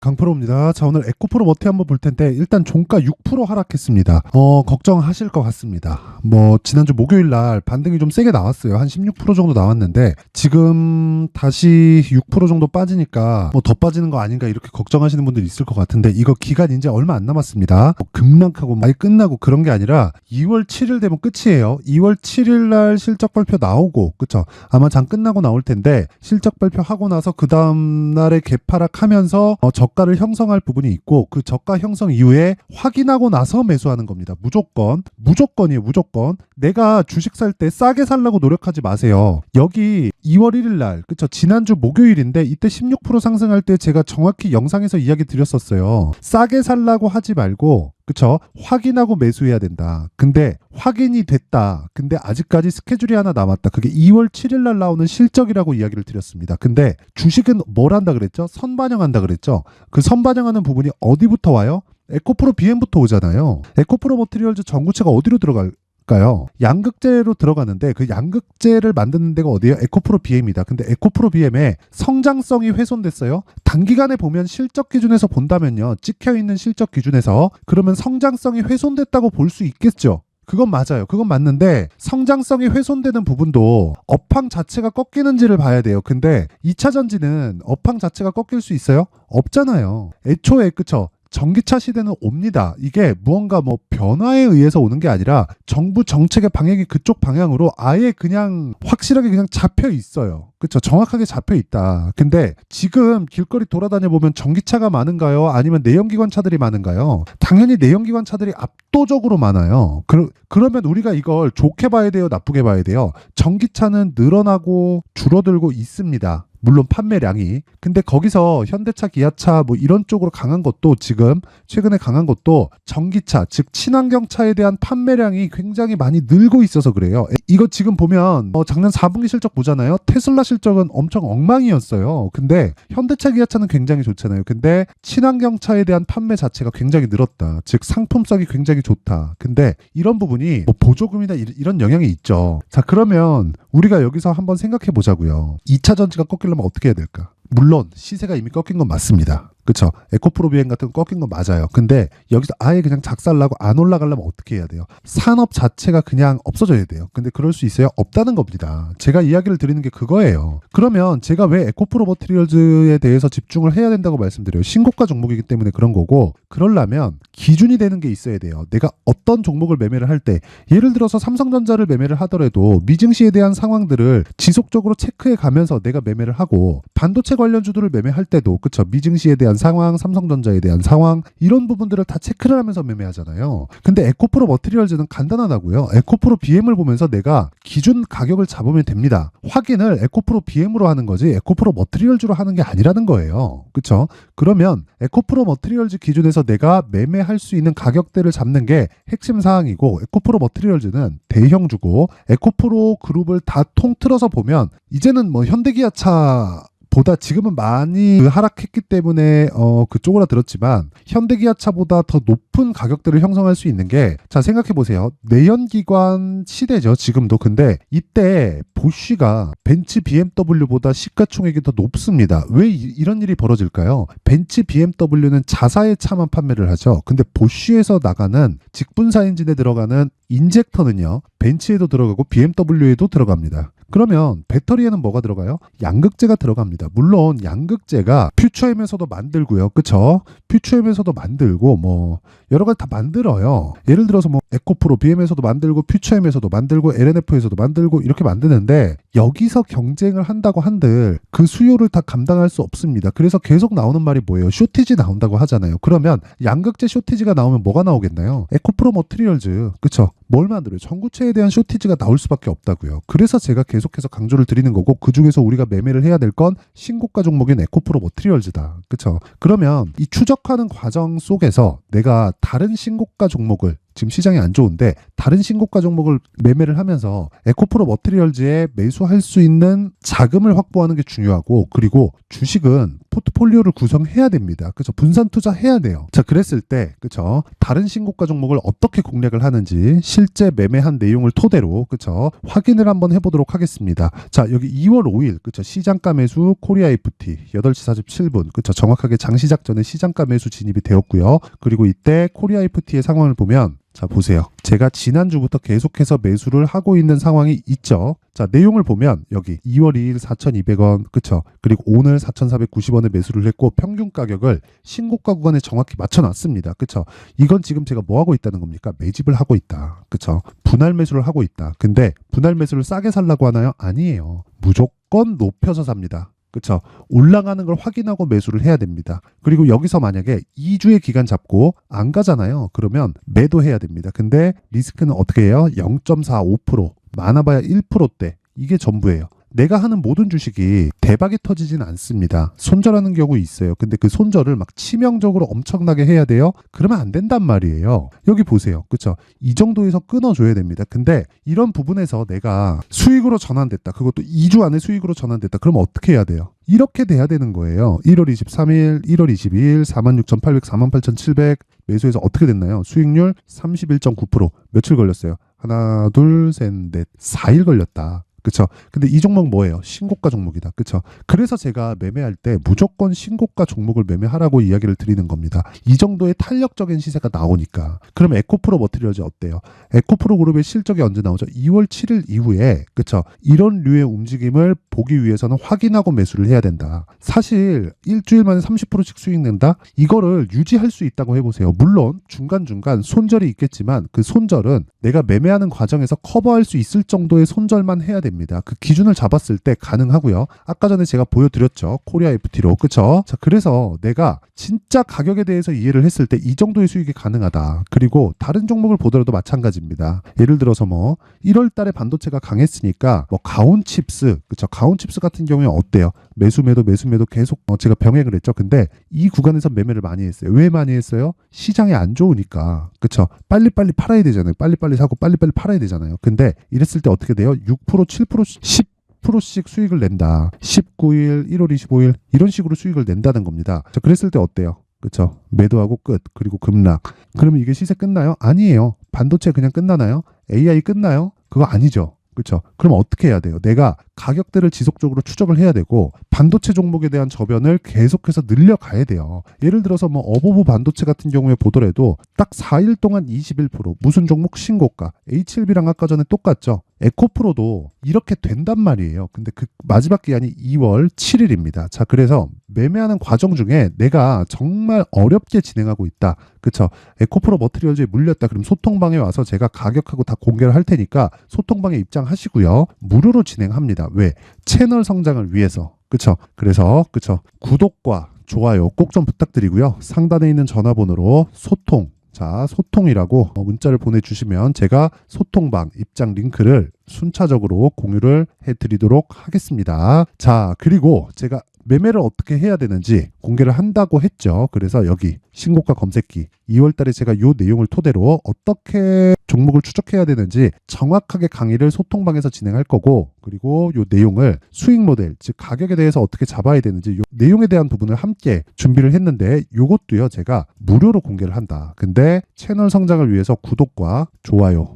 강프로입니다. 자, 오늘 에코프로 머티 한번 볼 텐데 일단 종가 6% 하락했습니다. 걱정하실 것 같습니다. 지난주 목요일 날 반등이 좀 세게 나왔어요. 한 16% 정도 나왔는데 지금 다시 6% 정도 빠지니까 더 빠지는 거 아닌가 이렇게 걱정하시는 분들이 있을 것 같은데 이거 기간 이제 얼마 안 남았습니다. 급락하고 많이 끝나고 그런 게 아니라 2월 7일 되면 끝이에요. 2월 7일 날 실적 발표 나오고 그쵸? 아마 장 끝나고 나올 텐데 실적 발표하고 나서 그 다음 날에 개파락하면서 저가를 형성할 부분이 있고 그 저가 형성 이후에 확인하고 나서 매수하는 겁니다. 무조건이에요. 무조건. 내가 주식 살 때 싸게 살라고 노력하지 마세요. 여기 2월 1일 날 그쵸? 지난주 목요일인데 이때 16% 상승할 때 제가 정확히 영상에서 이야기 드렸었어요. 싸게 살라고 하지 말고 그쵸? 확인하고 매수해야 된다. 근데 확인이 됐다. 근데 아직까지 스케줄이 하나 남았다. 그게 2월 7일 날 나오는 실적이라고 이야기를 드렸습니다. 근데 주식은 뭘 한다 그랬죠? 선반영한다 그랬죠? 그 선반영하는 부분이 어디부터 와요? 에코프로 BM부터 오잖아요. 에코프로 머티리얼즈 전구체가 어디로 들어갈까요? 양극재로 들어가는데 그 양극재를 만드는 데가 어디예요? 에코프로 BM이다. 근데 에코프로 BM의 성장성이 훼손됐어요. 단기간에 보면 실적 기준에서 본다면요. 찍혀있는 실적 기준에서 그러면 성장성이 훼손됐다고 볼 수 있겠죠. 그건 맞아요. 그건 맞는데 성장성이 훼손되는 부분도 업황 자체가 꺾이는지를 봐야 돼요. 근데 2차 전지는 업황 자체가 꺾일 수 있어요? 없잖아요. 애초에 그쵸? 전기차 시대는 옵니다. 이게 무언가 변화에 의해서 오는 게 아니라 정부 정책의 방향이 그쪽 방향으로 아예 그냥 확실하게 그냥 잡혀 있어요. 그쵸? 정확하게 잡혀 있다. 근데 지금 길거리 돌아다녀 보면 전기차가 많은가요? 아니면 내연기관 차들이 많은가요? 당연히 내연기관 차들이 압도적으로 많아요. 그러면 우리가 이걸 좋게 봐야 돼요? 나쁘게 봐야 돼요? 전기차는 늘어나고 줄어들고 있습니다. 물론 판매량이. 근데 거기서 현대차, 기아차 이런 쪽으로 강한 것도 지금 최근에 강한 것도 전기차, 즉 친환경차에 대한 판매량이 굉장히 많이 늘고 있어서 그래요. 이거 지금 보면 작년 4분기 실적 보잖아요. 테슬라 실적은 엄청 엉망이었어요. 근데 현대차, 기아차는 굉장히 좋잖아요. 근데 친환경차에 대한 판매 자체가 굉장히 늘었다. 즉 상품성이 굉장히 좋다. 근데 이런 부분이 보조금이나 이런 영향이 있죠. 자, 그러면 우리가 여기서 한번 생각해 보자고요. 2차 전지가 꺾이려면 어떻게 해야 될까? 물론 시세가 이미 꺾인 건 맞습니다. 그쵸? 에코프로 비행 같은 거 꺾인 건 맞아요. 근데 여기서 아예 그냥 작살나고 안 올라가려면 어떻게 해야 돼요? 산업 자체가 그냥 없어져야 돼요. 근데 그럴 수 있어요? 없다는 겁니다. 제가 이야기를 드리는 게 그거예요. 그러면 제가 왜 에코프로 머티리얼즈에 대해서 집중을 해야 된다고 말씀드려요? 신고가 종목이기 때문에 그런 거고, 그러려면 기준이 되는 게 있어야 돼요. 내가 어떤 종목을 매매를 할 때, 예를 들어서 삼성전자를 매매를 하더라도 미증시에 대한 상황들을 지속적으로 체크해 가면서 내가 매매를 하고, 반도체 관련주들을 매매할 때도 그쵸? 미증시에 대한 상황, 삼성전자에 대한 상황, 이런 부분들을 다 체크를 하면서 매매하잖아요. 근데 에코프로 머티리얼즈는 간단하다고요. 에코프로 BM을 보면서 내가 기준 가격을 잡으면 됩니다. 확인을 에코프로 BM으로 하는 거지 에코프로 머티리얼즈로 하는 게 아니라는 거예요. 그쵸? 그러면 에코프로 머티리얼즈 기준에서 내가 매매할 수 있는 가격대를 잡는 게 핵심 사항이고, 에코프로 머티리얼즈는 대형주고, 에코프로 그룹을 다 통틀어서 보면 이제는 현대기아차 보다 지금은 많이 하락했기 때문에 그쪽으로 들었지만 현대기아차보다 더 높은 가격대를 형성할 수 있는 게, 자 생각해 보세요. 내연기관 시대죠 지금도. 근데 이때 보쉬가 벤츠 BMW보다 시가총액이 더 높습니다. 왜 이런 일이 벌어질까요? 벤츠 BMW는 자사의 차만 판매를 하죠. 근데 보쉬에서 나가는 직분사 엔진에 들어가는 인젝터는요 벤츠에도 들어가고 BMW에도 들어갑니다. 그러면 배터리에는 뭐가 들어가요? 양극재가 들어갑니다. 물론 양극재가 퓨처엠에서도 만들고요. 그쵸? 퓨처엠에서도 만들고 여러 가지 다 만들어요. 예를 들어서 에코프로 BM에서도 만들고 퓨처엠에서도 만들고 LNF에서도 만들고 이렇게 만드는데, 여기서 경쟁을 한다고 한들 그 수요를 다 감당할 수 없습니다. 그래서 계속 나오는 말이 뭐예요? 쇼티지 나온다고 하잖아요. 그러면 양극재 쇼티지가 나오면 뭐가 나오겠나요? 에코프로 머티리얼즈. 그쵸? 뭘 만들어요? 전구체에 대한 쇼티지가 나올 수밖에 없다고요. 그래서 제가 계속해서 강조를 드리는 거고, 그 중에서 우리가 매매를 해야 될 건 신고가 종목인 에코프로 머티리얼즈다. 그쵸? 그러면 이 추적하는 과정 속에서 내가 다른 신고가 종목을 지금 시장이 안 좋은데 다른 신고가 종목을 매매를 하면서 에코프로 머티리얼즈에 매수할 수 있는 자금을 확보하는 게 중요하고, 그리고 주식은 포트폴리오를 구성해야 됩니다. 그렇죠? 분산 투자해야 돼요. 자, 그랬을 때 그렇죠? 다른 신고가 종목을 어떻게 공략을 하는지 실제 매매한 내용을 토대로 그렇죠? 확인을 한번 해보도록 하겠습니다. 자, 여기 2월 5일 그렇죠? 시장가 매수 코리아 FT 8시 47분 그렇죠? 정확하게 장시작 전에 시장가 매수 진입이 되었고요. 그리고 이때 코리아 FT의 상황을 보면, 자, 보세요. 제가 지난주부터 계속해서 매수를 하고 있는 상황이 있죠. 자, 내용을 보면 여기 2월 2일 4,200원, 그쵸? 그리고 오늘 4,490원에 매수를 했고 평균 가격을 신고가 구간에 정확히 맞춰놨습니다. 그쵸? 이건 지금 제가 뭐 하고 있다는 겁니까? 매집을 하고 있다. 그쵸? 분할 매수를 하고 있다. 근데 분할 매수를 싸게 살라고 하나요? 아니에요. 무조건 높여서 삽니다. 그쵸? 올라가는 걸 확인하고 매수를 해야 됩니다. 그리고 여기서 만약에 2주의 기간 잡고 안 가잖아요. 그러면 매도해야 됩니다. 근데 리스크는 어떻게 해요? 0.45%, 많아봐야 1%대. 이게 전부예요. 내가 하는 모든 주식이 대박이 터지진 않습니다. 손절하는 경우 있어요. 근데 그 손절을 막 치명적으로 엄청나게 해야 돼요? 그러면 안 된단 말이에요. 여기 보세요. 그쵸? 이 정도에서 끊어줘야 됩니다. 근데 이런 부분에서 내가 수익으로 전환됐다. 그것도 2주 안에 수익으로 전환됐다. 그럼 어떻게 해야 돼요? 이렇게 돼야 되는 거예요. 1월 23일, 1월 22일, 46,800, 48,700 매수해서 어떻게 됐나요? 수익률 31.9%. 며칠 걸렸어요? 하나, 둘, 셋, 넷, 4일 걸렸다. 그쵸? 근데 이 종목 뭐예요? 신고가 종목이다. 그쵸? 그래서 제가 매매할 때 무조건 신고가 종목을 매매하라고 이야기를 드리는 겁니다. 이 정도의 탄력적인 시세가 나오니까. 그럼 에코프로 머티리얼즈 어때요? 에코프로 그룹의 실적이 언제 나오죠? 2월 7일 이후에, 그쵸? 이런 류의 움직임을 보기 위해서는 확인하고 매수를 해야 된다. 사실 일주일 만에 30%씩 수익 낸다? 이거를 유지할 수 있다고 해보세요. 물론 중간중간 손절이 있겠지만 그 손절은 내가 매매하는 과정에서 커버할 수 있을 정도의 손절만 해야 됩니다. 그 기준을 잡았을 때 가능하고요. 아까 전에 제가 보여드렸죠. 코리아 FT로. 그쵸? 자, 그래서 내가 진짜 가격에 대해서 이해를 했을 때 이 정도의 수익이 가능하다. 그리고 다른 종목을 보더라도 마찬가지입니다. 예를 들어서 뭐 1월 달에 반도체가 강했으니까 뭐 가온칩스, 그쵸? 가온칩스 같은 경우에 어때요? 매수 매도 계속 제가 병행을 했죠. 근데 이 구간에서 매매를 많이 했어요. 왜 많이 했어요? 시장이 안 좋으니까. 그쵸? 빨리빨리 팔아야 되잖아요. 빨리빨리 사고 빨리빨리 팔아야 되잖아요. 근데 이랬을 때 어떻게 돼요? 6%, 7%, 10%씩 수익을 낸다. 19일, 1월 25일 이런 식으로 수익을 낸다는 겁니다. 자, 그랬을 때 어때요? 그쵸? 매도하고 끝. 그리고 급락. 그러면 이게 시세 끝나요? 아니에요. 반도체 그냥 끝나나요? AI 끝나요? 그거 아니죠. 그렇죠? 그럼 어떻게 해야 돼요? 내가 가격대를 지속적으로 추적을 해야 되고 반도체 종목에 대한 저변을 계속해서 늘려가야 돼요. 예를 들어서 뭐 어보브 반도체 같은 경우에 보더라도 딱 4일 동안 21% 무슨 종목 신고가 H7B랑 아까 전에 똑같죠? 에코프로도 이렇게 된단 말이에요. 근데 그 마지막 기한이 2월 7일입니다. 자, 그래서 매매하는 과정 중에 내가 정말 어렵게 진행하고 있다. 그쵸? 에코프로 머티리얼즈에 물렸다. 그럼 소통방에 와서 제가 가격하고 다 공개를 할 테니까 소통방에 입장하시고요. 무료로 진행합니다. 왜? 채널 성장을 위해서. 그쵸? 그래서 구독과 좋아요 꼭 좀 부탁드리고요. 상단에 있는 전화번호로 소통이라고 문자를 보내주시면 제가 소통방 입장 링크를 순차적으로 공유를 해드리도록 하겠습니다. 자, 그리고 제가 매매를 어떻게 해야 되는지 공개를 한다고 했죠. 그래서 여기 신고가 검색기 2월 달에 제가 이 내용을 토대로 어떻게 종목을 추적해야 되는지 정확하게 강의를 소통방에서 진행할 거고, 그리고 이 내용을 수익 모델, 즉 가격에 대해서 어떻게 잡아야 되는지 이 내용에 대한 부분을 함께 준비를 했는데 이것도요 제가 무료로 공개를 한다. 근데 채널 성장을 위해서 구독과 좋아요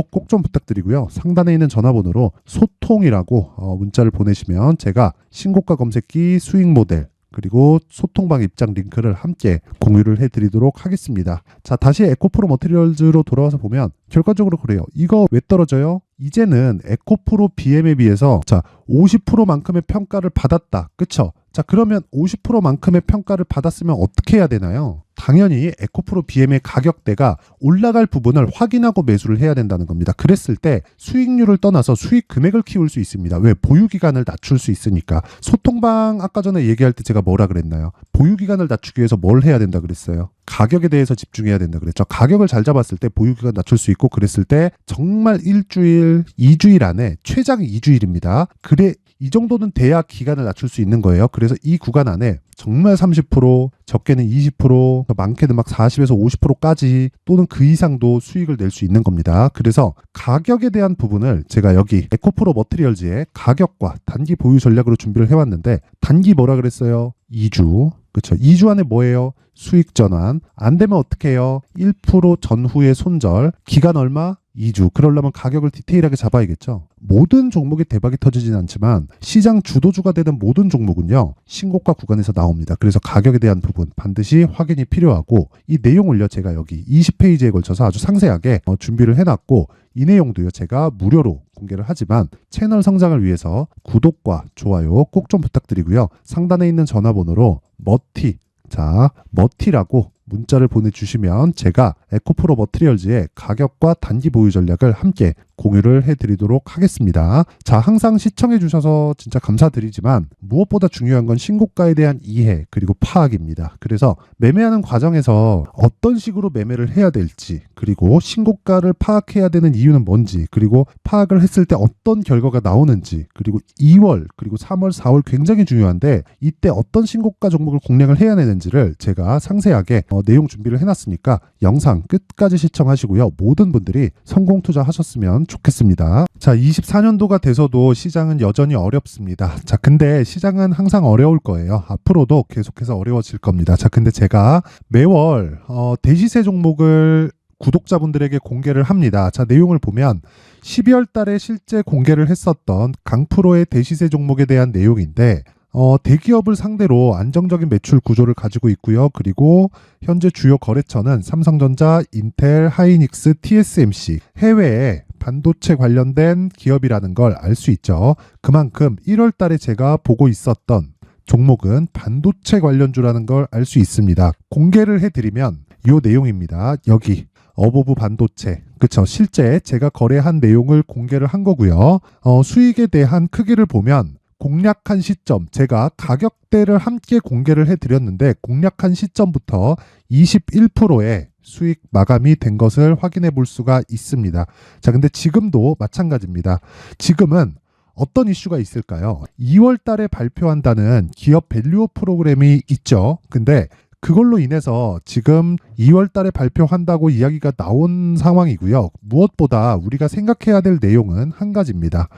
꼭 좀 부탁드리고요. 상단에 있는 전화번호로 소통이라고 문자를 보내시면 제가 신고가 검색기 수익 모델 그리고 소통방 입장 링크를 함께 공유를 해드리도록 하겠습니다. 자, 다시 에코프로 머티리얼즈로 돌아와서 보면 결과적으로 그래요. 이거 왜 떨어져요? 이제는 에코프로 BM에 비해서 자 50%만큼의 평가를 받았다. 그쵸? 자, 그러면 50%만큼의 평가를 받았으면 어떻게 해야 되나요? 당연히 에코프로 BM의 가격대가 올라갈 부분을 확인하고 매수를 해야 된다는 겁니다. 그랬을 때 수익률을 떠나서 수익 금액을 키울 수 있습니다. 왜? 보유기간을 낮출 수 있으니까. 소통방 아까 전에 얘기할 때 제가 뭐라 그랬나요? 보유기간을 낮추기 위해서 뭘 해야 된다 그랬어요? 가격에 대해서 집중해야 된다 그랬죠. 가격을 잘 잡았을 때 보유기간 낮출 수 있고, 그랬을 때 정말 일주일, 2주일 안에 최장 2주일입니다. 그래 이 정도는 돼야 기간을 낮출 수 있는 거예요. 그래서 이 구간 안에 정말 30%, 적게는 20%, 많게는 막 40에서 50%까지 또는 그 이상도 수익을 낼 수 있는 겁니다. 그래서 가격에 대한 부분을 제가 여기 에코프로 머티리얼즈의 가격과 단기 보유 전략으로 준비를 해왔는데, 단기 뭐라 그랬어요? 2주. 그렇죠. 2주 안에 뭐예요? 수익 전환. 안 되면 어떻게 해요? 1% 전후의 손절. 기간 얼마? 2주. 그러려면 가격을 디테일하게 잡아야겠죠. 모든 종목이 대박이 터지진 않지만 시장 주도주가 되는 모든 종목은요, 신고가 구간에서 나옵니다. 그래서 가격에 대한 부분 반드시 확인이 필요하고, 이 내용을요 제가 여기 20페이지에 걸쳐서 아주 상세하게 준비를 해놨고, 이 내용도요 제가 무료로 공개를 하지만 채널 성장을 위해서 구독과 좋아요 꼭 좀 부탁드리고요. 상단에 있는 전화번호로 머티라고 문자를 보내주시면 제가 에코프로 머티리얼즈의 가격과 단기 보유 전략을 함께 공유를 해드리도록 하겠습니다. 자, 항상 시청해주셔서 진짜 감사드리지만 무엇보다 중요한 건 신고가에 대한 이해 그리고 파악입니다. 그래서 매매하는 과정에서 어떤 식으로 매매를 해야 될지, 그리고 신고가를 파악해야 되는 이유는 뭔지, 그리고 파악을 했을 때 어떤 결과가 나오는지, 그리고 2월 그리고 3월 4월 굉장히 중요한데 이때 어떤 신고가 종목을 공략을 해야 되는지를 제가 상세하게 내용 준비를 해놨으니까 영상 끝까지 시청하시고요. 모든 분들이 성공 투자하셨으면 좋겠습니다. 자, 24년도가 돼서도 시장은 여전히 어렵습니다. 자, 근데 시장은 항상 어려울 거예요. 앞으로도 계속해서 어려워질 겁니다. 자, 근데 제가 매월 대시세 종목을 구독자분들에게 공개를 합니다. 자, 내용을 보면 12월 달에 실제 공개를 했었던 강프로의 대시세 종목에 대한 내용인데, 대기업을 상대로 안정적인 매출 구조를 가지고 있고요. 그리고 현재 주요 거래처는 삼성전자, 인텔, 하이닉스, TSMC, 해외에 반도체 관련된 기업이라는 걸 알 수 있죠. 그만큼 1월 달에 제가 보고 있었던 종목은 반도체 관련주라는 걸 알 수 있습니다. 공개를 해드리면 이 내용입니다. 여기 어보브 반도체, 그쵸? 실제 제가 거래한 내용을 공개를 한 거고요. 수익에 대한 크기를 보면 공략한 시점, 제가 가격대를 함께 공개를 해드렸는데 공략한 시점부터 21%의 수익 마감이 된 것을 확인해 볼 수가 있습니다. 자, 근데 지금도 마찬가지입니다. 지금은 어떤 이슈가 있을까요? 2월 달에 발표한다는 기업 밸류업 프로그램이 있죠. 근데 그걸로 인해서 지금 2월 달에 발표한다고 이야기가 나온 상황이고요. 무엇보다 우리가 생각해야 될 내용은 한 가지입니다.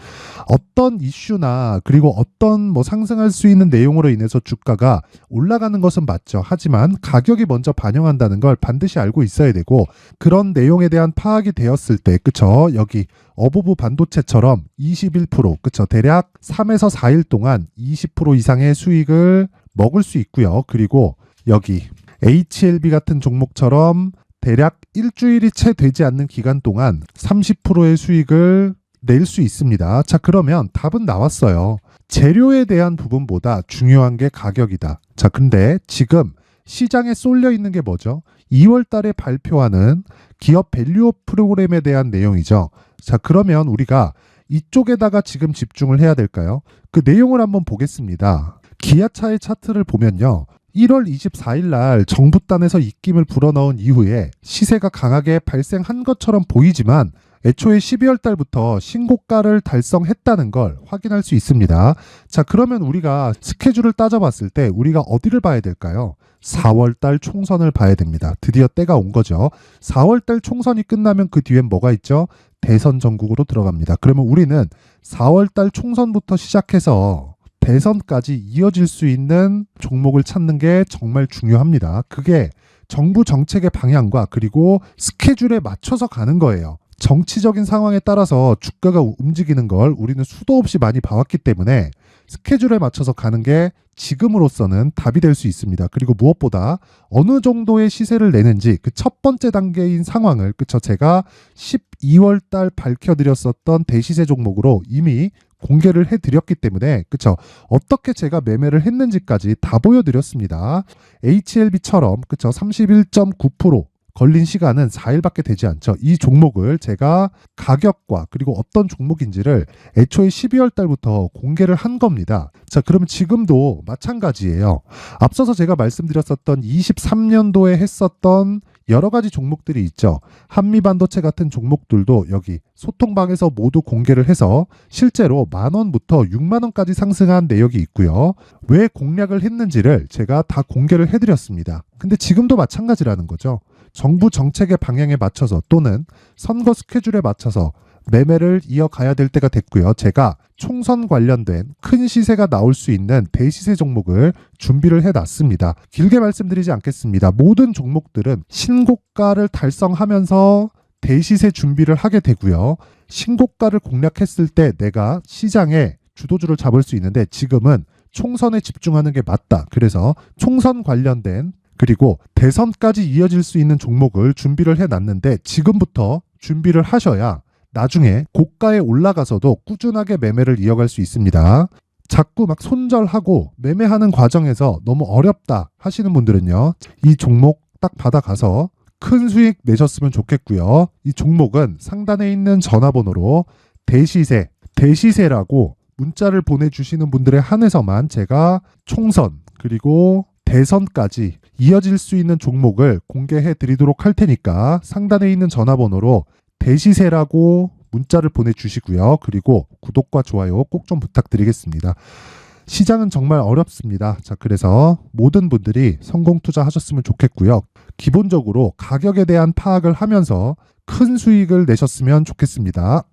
어떤 이슈나 그리고 어떤 상승할 수 있는 내용으로 인해서 주가가 올라가는 것은 맞죠. 하지만 가격이 먼저 반영한다는 걸 반드시 알고 있어야 되고, 그런 내용에 대한 파악이 되었을 때, 그쵸? 여기 어보브 반도체처럼 21%, 그쵸? 대략 3에서 4일 동안 20% 이상의 수익을 먹을 수 있고요. 그리고 여기 HLB 같은 종목처럼 대략 일주일이 채 되지 않는 기간 동안 30%의 수익을 낼 수 있습니다. 자, 그러면 답은 나왔어요. 재료에 대한 부분보다 중요한 게 가격이다. 자, 근데 지금 시장에 쏠려 있는 게 뭐죠? 2월 달에 발표하는 기업 밸류업 프로그램에 대한 내용이죠. 자, 그러면 우리가 이쪽에다가 지금 집중을 해야 될까요? 그 내용을 한번 보겠습니다. 기아차의 차트를 보면요, 1월 24일 날 정부단에서 입김을 불어넣은 이후에 시세가 강하게 발생한 것처럼 보이지만 애초에 12월 달부터 신고가를 달성했다는 걸 확인할 수 있습니다. 자, 그러면 우리가 스케줄을 따져봤을 때 우리가 어디를 봐야 될까요? 4월 달 총선을 봐야 됩니다. 드디어 때가 온 거죠. 4월 달 총선이 끝나면 그 뒤엔 뭐가 있죠? 대선 전국으로 들어갑니다. 그러면 우리는 4월 달 총선부터 시작해서 대선까지 이어질 수 있는 종목을 찾는 게 정말 중요합니다. 그게 정부 정책의 방향과 그리고 스케줄에 맞춰서 가는 거예요. 정치적인 상황에 따라서 주가가 움직이는 걸 우리는 수도 없이 많이 봐왔기 때문에 스케줄에 맞춰서 가는 게 지금으로서는 답이 될 수 있습니다. 그리고 무엇보다 어느 정도의 시세를 내는지 그 첫 번째 단계인 상황을, 그쵸? 제가 12월 달 밝혀드렸었던 대시세 종목으로 이미 공개를 해드렸기 때문에, 그쵸? 어떻게 제가 매매를 했는지까지 다 보여드렸습니다. HLB처럼, 그쵸? 31.9% 걸린 시간은 4일밖에 되지 않죠. 이 종목을 제가 가격과 그리고 어떤 종목인지를 애초에 12월 달부터 공개를 한 겁니다. 자, 그러면 지금도 마찬가지예요. 앞서서 제가 말씀드렸었던 23년도에 했었던 여러 가지 종목들이 있죠. 한미반도체 같은 종목들도 여기 소통방에서 모두 공개를 해서 실제로 10,000원부터 60,000원까지 상승한 내역이 있고요. 왜 공략을 했는지를 제가 다 공개를 해드렸습니다. 근데 지금도 마찬가지라는 거죠. 정부 정책의 방향에 맞춰서 또는 선거 스케줄에 맞춰서 매매를 이어가야 될 때가 됐고요. 제가 총선 관련된 큰 시세가 나올 수 있는 대시세 종목을 준비를 해놨습니다. 길게 말씀드리지 않겠습니다. 모든 종목들은 신고가를 달성하면서 대시세 준비를 하게 되고요. 신고가를 공략했을 때 내가 시장에 주도주를 잡을 수 있는데 지금은 총선에 집중하는 게 맞다. 그래서 총선 관련된 그리고 대선까지 이어질 수 있는 종목을 준비를 해놨는데 지금부터 준비를 하셔야 나중에 고가에 올라가서도 꾸준하게 매매를 이어갈 수 있습니다. 자꾸 막 손절하고 매매하는 과정에서 너무 어렵다 하시는 분들은요. 이 종목 딱 받아가서 큰 수익 내셨으면 좋겠고요. 이 종목은 상단에 있는 전화번호로 대시세라고 문자를 보내주시는 분들에 한해서만 제가 총선 그리고 대선까지 이어질 수 있는 종목을 공개해 드리도록 할 테니까 상단에 있는 전화번호로 대시세라고 문자를 보내주시고요. 그리고 구독과 좋아요 꼭 좀 부탁드리겠습니다. 시장은 정말 어렵습니다. 자, 그래서 모든 분들이 성공 투자하셨으면 좋겠고요. 기본적으로 가격에 대한 파악을 하면서 큰 수익을 내셨으면 좋겠습니다.